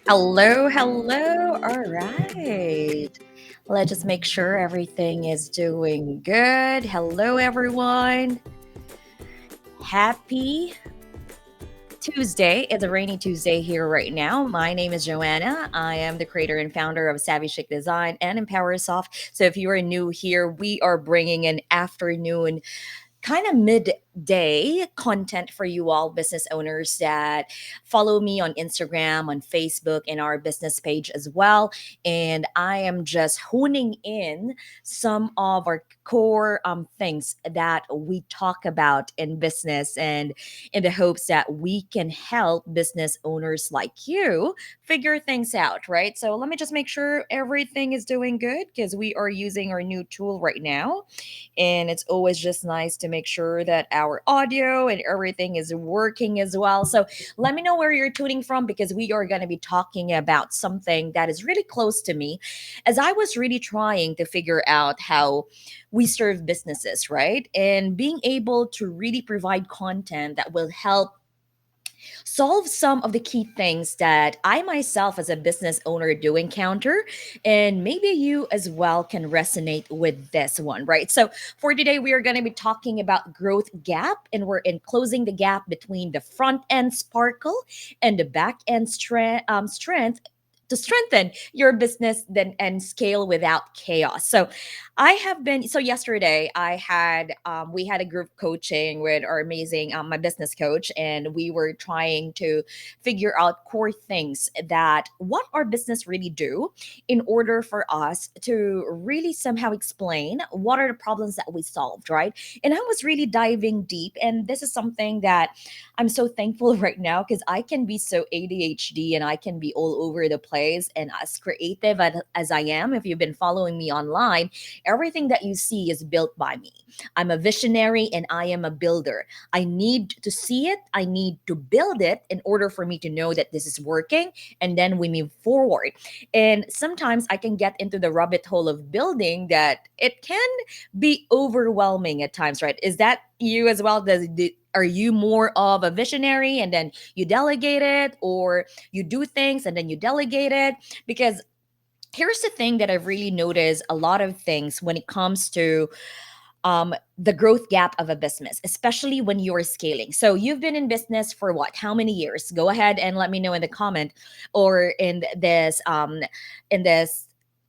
Hello, hello. All right. Let's just make sure everything is doing good. Hello, everyone. Happy Tuesday. It's a rainy Tuesday here right now. My name is Joanna. I am the creator and founder of Savvy Chic Design and EmpowerSoft. So if you are new here, we are bringing an afternoon kind of midday content for you all business owners that follow me on Instagram, on Facebook, and our business page as well. And I am just honing in some of our core things that we talk about in business and in the hopes that we can help business owners like you figure things out, right? So let me just make sure everything is doing good because we are using our new tool right now, and it's always just nice to make sure that our audio and everything is working as well. So let me know where you're tuning from because we are going to be talking about something that is really close to me as I was really trying to figure out how we serve businesses, right? And being able to really provide content that will help solve some of the key things that I myself, as a business owner, do encounter. And maybe you as well can resonate with this one, right? So, for today, we are going to be talking about growth gap, and we're in closing the gap between the front end sparkle and the back end strength to strengthen your business then and scale without chaos. So I have been so yesterday I had we had a group coaching with our amazing my business coach, and we were trying to figure out core things that what our business really do in order for us to really somehow explain what are the problems that we solved, right? And I was really diving deep, and this is something that I'm so thankful right now because I can be so ADHD and I can be all over the place, and as creative as I am, if you've been following me online, everything that you see is built by me. I'm a visionary and I am a builder. I need to see it, I need to build it in order for me to know that this is working, and then we move forward. And sometimes I can get into the rabbit hole of building that it can be overwhelming at times, right? Is that you as well? Are you more of a visionary and then you delegate it, or you do things and then you delegate it? Because here's the thing that I've really noticed a lot of things when it comes to the growth gap of a business, especially when you're scaling. So you've been in business for what? How many years? Go ahead and let me know in the comment or in this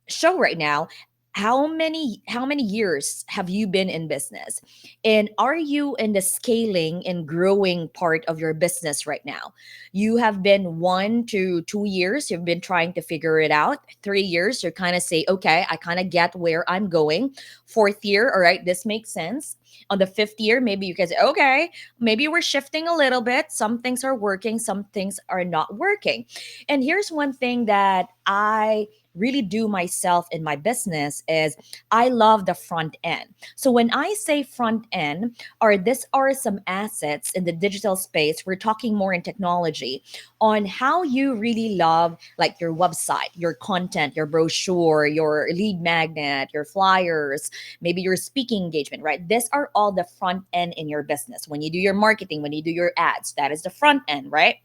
show right now. How many years have you been in business? And are you in the scaling and growing part of your business right now? You have been 1 to 2 years, you've been trying to figure it out. 3 years, you kind of say, okay, I kind of get where I'm going. Fourth year, all right, this makes sense. On the fifth year, maybe you can say, okay, maybe we're shifting a little bit. Some things are working, some things are not working. And here's one thing that I really do myself in my business is I love the front end. So when I say front end, or these are some assets in the digital space, we're talking more in technology on how you really love like your website, your content, your brochure, your lead magnet, your flyers, maybe your speaking engagement, right? These are all the front end in your business. When you do your marketing, when you do your ads, that is the front end, right?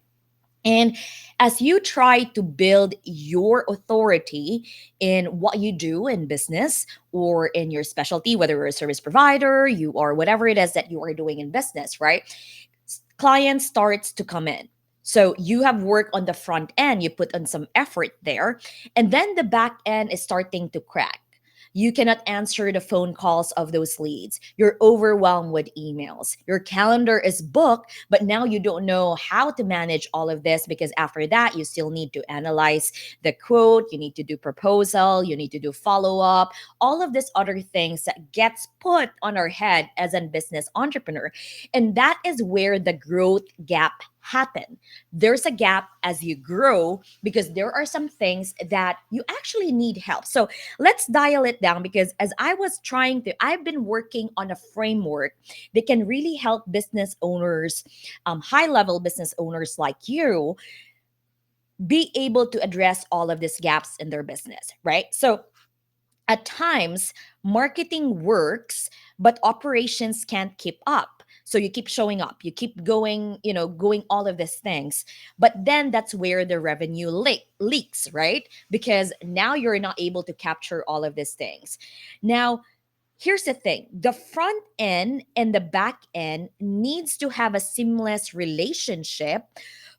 And as you try to build your authority in what you do in business or in your specialty, whether you're a service provider, you are whatever it is that you are doing in business, right? Client starts to come in. So you have work on the front end, you put on some effort there, and then the back end is starting to crack. You cannot answer the phone calls of those leads. You're overwhelmed with emails. Your calendar is booked, but now you don't know how to manage all of this because after that, you still need to analyze the quote, you need to do proposal, you need to do follow up, all of these other things that gets put on our head as a business entrepreneur. And that is where the growth gap happen. There's a gap as you grow because there are some things that you actually need help. So let's dial it down because as I've been working on a framework that can really help business owners, high level business owners like you, be able to address all of these gaps in their business, right? So at times, marketing works, but operations can't keep up. So you keep showing up, you keep going, going all of these things. But then that's where the revenue leaks, right? Because now you're not able to capture all of these things. Now, here's the thing: the front end and the back end needs to have a seamless relationship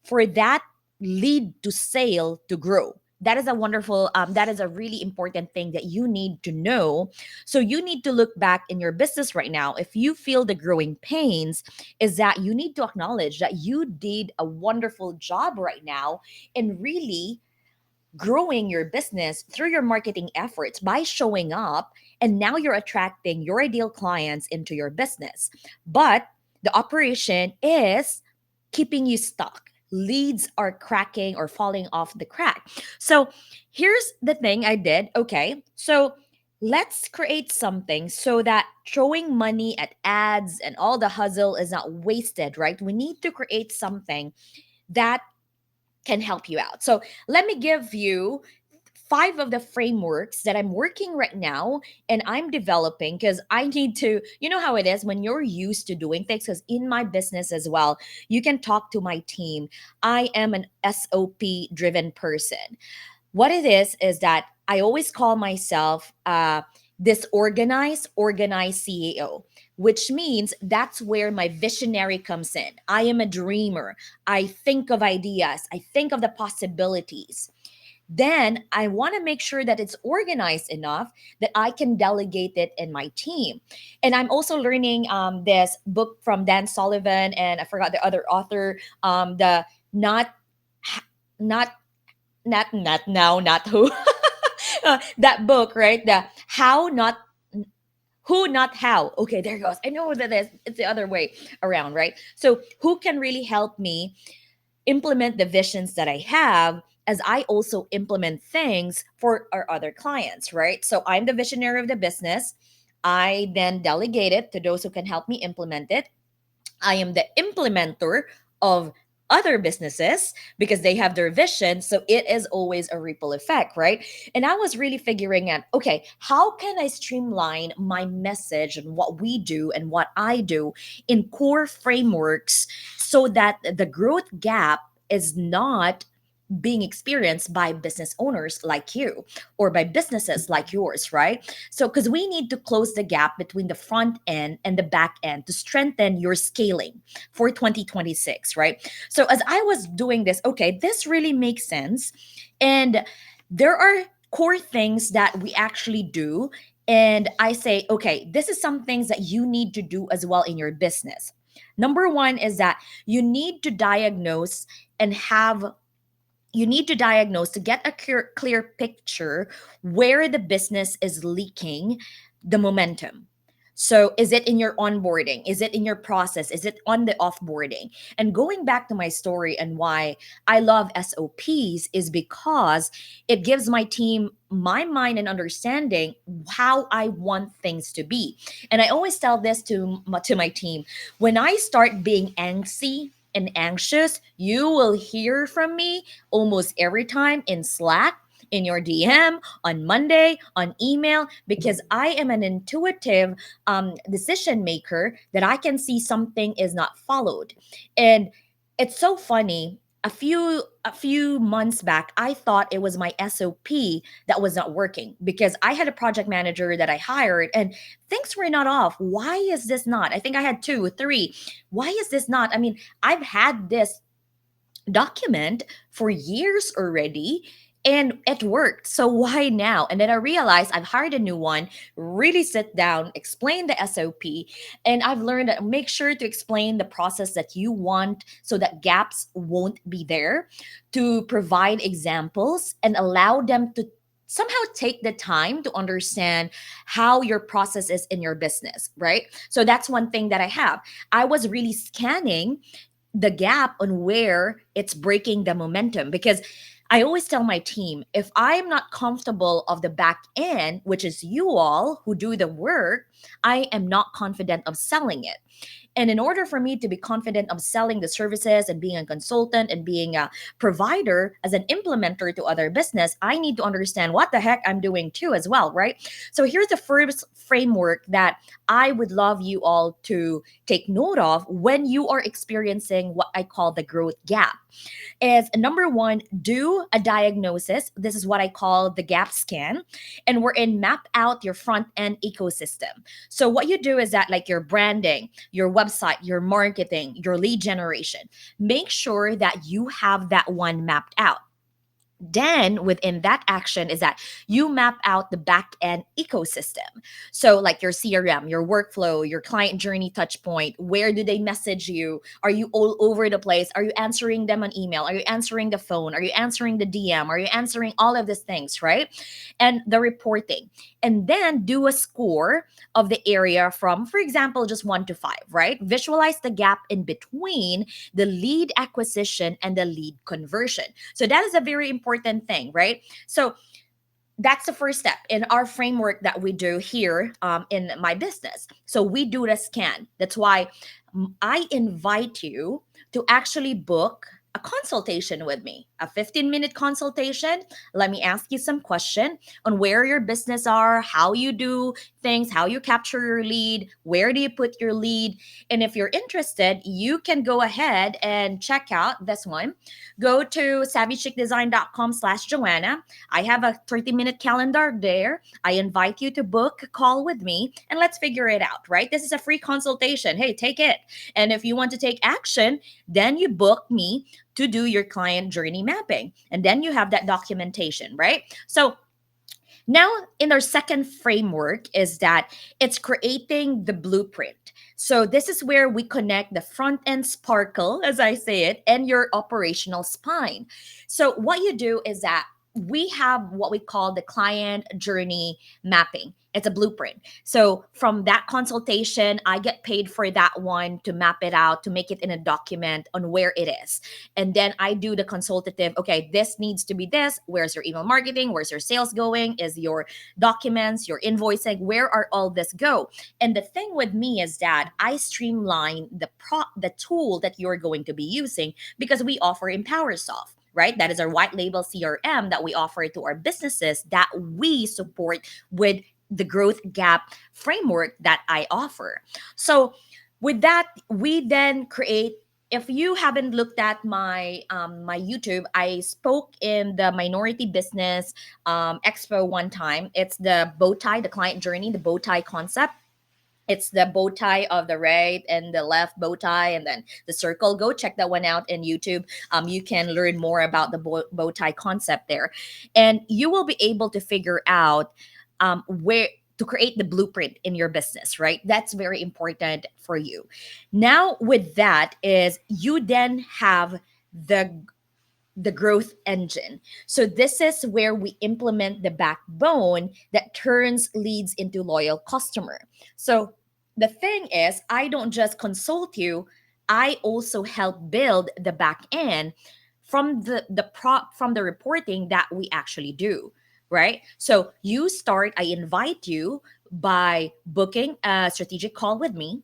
for that lead to sale to grow. That is a wonderful, that is a really important thing that you need to know. So you need to look back in your business right now. If you feel the growing pains, is that you need to acknowledge that you did a wonderful job right now in really growing your business through your marketing efforts by showing up, and now you're attracting your ideal clients into your business. But the operation is keeping you stuck. Leads are cracking or falling off the crack. So here's the thing I did. Okay, so let's create something so that throwing money at ads and all the hustle is not wasted, right? We need to create something that can help you out. So let me give you five of the frameworks that I'm working right now and I'm developing, because I need to, you know how it is when you're used to doing things. Because in my business as well, you can talk to my team. I am an SOP driven person. What it is that I always call myself organized CEO, which means that's where my visionary comes in. I am a dreamer. I think of ideas, I think of the possibilities. Then I want to make sure that it's organized enough that I can delegate it in my team. And I'm also learning this book from Dan Sullivan, and I forgot the other author, the not not not now, not who. That book, right? The how, not who, not how. Okay, there goes. I know that it's the other way around, right? So who can really help me implement the visions that I have, as I also implement things for our other clients, right? So I'm the visionary of the business. I then delegate it to those who can help me implement it. I am the implementer of other businesses because they have their vision. So it is always a ripple effect, right? And I was really figuring out, okay, how can I streamline my message and what we do and what I do in core frameworks so that the growth gap is not being experienced by business owners like you or by businesses like yours, right? So, because we need to close the gap between the front end and the back end to strengthen your scaling for 2026, right? So, as I was doing this, okay, this really makes sense. And there are core things that we actually do. And I say, okay, this is some things that you need to do as well in your business. Number one is that you need to diagnose and have you need to diagnose to get a clear picture where the business is leaking the momentum. So, is it in your onboarding? Is it in your process? Is it on the offboarding? And going back to my story and why I love SOPs is because it gives my team my mind and understanding how I want things to be. And I always tell this to my team: when I start being angsty and anxious, you will hear from me almost every time in Slack, in your DM, on Monday, on email, because I am an intuitive decision maker that I can see something is not followed. And it's so funny. A few months back, I thought it was my SOP that was not working because I had a project manager that I hired and things were not off. Why is this not? I think I had two, three. Why is this not? I mean, I've had this document for years already and it worked. So why now? And then I realized I've hired a new one, really sit down, explain the SOP, and I've learned that make sure to explain the process that you want so that gaps won't be there, to provide examples and allow them to somehow take the time to understand how your process is in your business, right? So that's one thing that I have. I was really scanning the gap on where it's breaking the momentum, because I always tell my team, if I'm not comfortable of the back end, which is you all who do the work, I am not confident of selling it. And in order for me to be confident of selling the services and being a consultant and being a provider as an implementer to other business, I need to understand what the heck I'm doing too as well, right? So here's the first framework that I would love you all to take note of when you are experiencing what I call the growth gap. Is number one, do a diagnosis. This is what I call the gap scan. And we're in map out your front end ecosystem. So what you do is that, like, your branding, your website, your marketing, your lead generation, make sure that you have that one mapped out. Then within that action is that you map out the back end ecosystem. So like your CRM, your workflow, your client journey touch point, where do they message you? Are you all over the place? Are you answering them on email? Are you answering the phone? Are you answering the DM? Are you answering all of these things, right? And the reporting. And then do a score of the area from, for example, just 1 to 5, right? Visualize the gap in between the lead acquisition and the lead conversion. So that is a very important thing, right? So that's the first step in our framework that we do here in my business. So we do the scan. That's why I invite you to actually book a consultation with me, a 15-minute consultation. Let me ask you some question on where your business are, how you do things, how you capture your lead, where do you put your lead. And if you're interested, you can go ahead and check out this one. Go to savvychickdesign.com/Joanna. I have a 30-minute calendar there. I invite you to book a call with me and let's figure it out, right? This is a free consultation. Hey, take it. And if you want to take action, then you book me to do your client journey mapping. And then you have that documentation, right? So now, in our second framework, is that it's creating the blueprint. So, this is where we connect the front end sparkle, as I say it, and your operational spine. So, what you do is that we have what we call the client journey mapping. It's a blueprint. So, from that consultation, I get paid for that one to map it out, to make it in a document on where it is. And then I do the consultative, okay, this needs to be this. Where's your email marketing? Where's your sales going? Is your documents, your invoicing, where are all this go? And the thing with me is that I streamline the tool that you're going to be using because we offer EmpowerSoft, right? That is our white label CRM that we offer to our businesses that we support with the growth gap framework that I offer. So with that, we then create, if you haven't looked at my YouTube, I spoke in the Minority Business Expo one time. It's the bow tie, the client journey, the bow tie concept. It's the bow tie of the right and the left bow tie, and then the circle. Go check that one out in YouTube. You can learn more about the bow tie concept there, and you will be able to figure out where to create the blueprint in your business, right? That's very important for you. Now, with that is you then have the growth engine. So this is where we implement the backbone that turns leads into loyal customer. So the thing is, I don't just consult you, I also help build the back end from from the reporting that we actually do, right? So you start, I invite you by booking a strategic call with me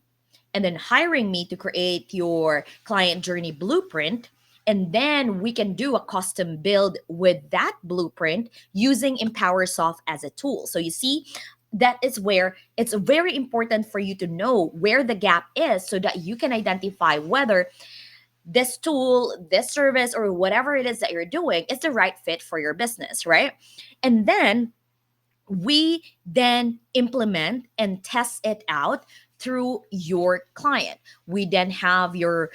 and then hiring me to create your client journey blueprint. And then we can do a custom build with that blueprint using EmpowerSoft as a tool. So you see, that is where it's very important for you to know where the gap is so that you can identify whether this tool, this service, or whatever it is that you're doing is the right fit for your business, right? And then we then implement and test it out through your client. We then have your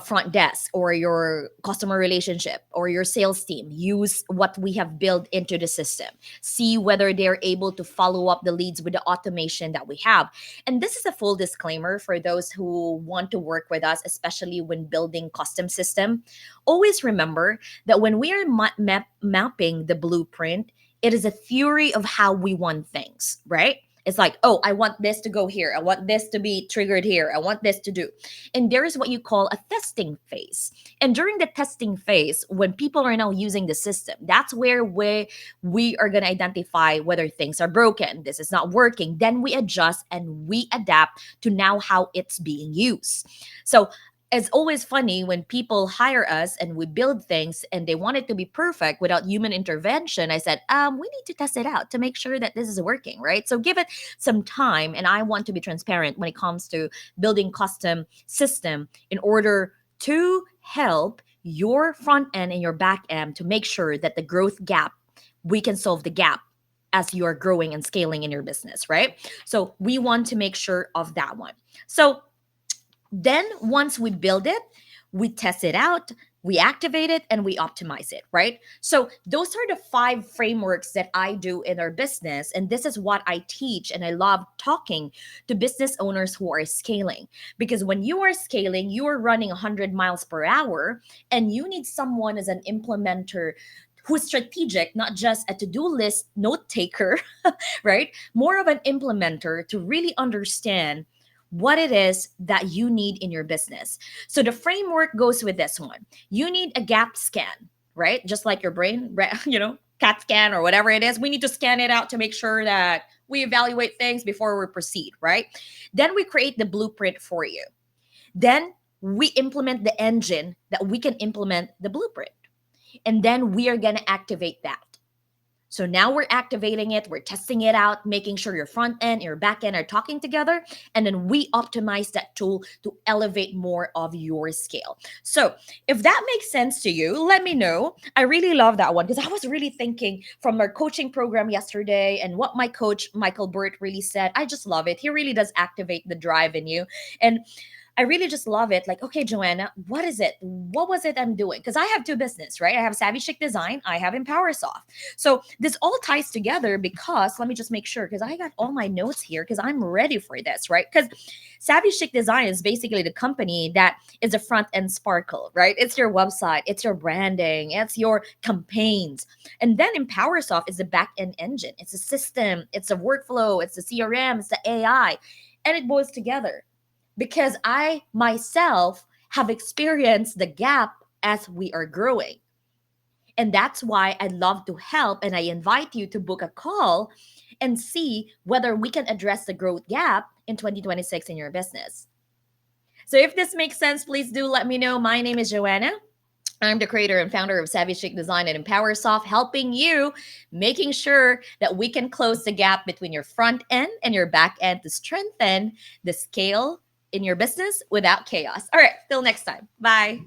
front desk or your customer relationship or your sales team use what we have built into the system, see whether they're able to follow up the leads with the automation that we have. And this is a full disclaimer for those who want to work with us, especially when building custom system. Always remember that when we are mapping the blueprint, it is a theory of how we want things, right? It's like, oh, I want this to go here. I want this to be triggered here. I want this to do. And there is what you call a testing phase. And during the testing phase, when people are now using the system, that's where we are going to identify whether things are broken. This is not working. Then we adjust and we adapt to now how it's being used. So it's always funny when people hire us and we build things and they want it to be perfect without human intervention. I said, we need to test it out to make sure that this is working, right? So give it some time. And I want to be transparent when it comes to building custom system in order to help your front end and your back end to make sure that the growth gap, we can solve the gap as you're growing and scaling in your business, right? So we want to make sure of that one. So then once we build it, we test it out, we activate it, and we optimize it, right? So those are the 5 frameworks that I do in our business. And this is what I teach. And I love talking to business owners who are scaling. Because when you are scaling, you are running 100 miles per hour, and you need someone as an implementer who's strategic, not just a to-do list note taker, right? More of an implementer to really understand what it is that you need in your business. So the framework goes with this one. You need a gap scan, right? Just like your brain, CAT scan or whatever it is. We need to scan it out to make sure that we evaluate things before we proceed, right? Then we create the blueprint for you. Then we implement the engine that we can implement the blueprint. And then we are going to activate that. So now we're activating it, we're testing it out, making sure your front end and your back end are talking together. And then we optimize that tool to elevate more of your scale. So if that makes sense to you, let me know. I really love that one because I was really thinking from our coaching program yesterday and what my coach, Michael Burt, really said. I just love it. He really does activate the drive in you. And I really just love it. Like, okay, Joanna, what is it? What was it I'm doing? Because I have 2 business, right? I have Savvy Chic Design. I have EmpowerSoft. So this all ties together because let me just make sure because I got all my notes here because I'm ready for this, right? Because Savvy Chic Design is basically the company that is a front end sparkle, right? It's your website, it's your branding, it's your campaigns. And then EmpowerSoft is the back end engine. It's a system, it's a workflow, it's the CRM, it's the AI, and it boils together because I myself have experienced the gap as we are growing. And that's why I love to help and I invite you to book a call and see whether we can address the growth gap in 2026 in your business. So if this makes sense, please do let me know. My name is Joanna. I'm the creator and founder of Savvy Chic Design and EmpowerSoft, helping you, making sure that we can close the gap between your front end and your back end to strengthen the scale in your business without chaos. All right, till next time. Bye.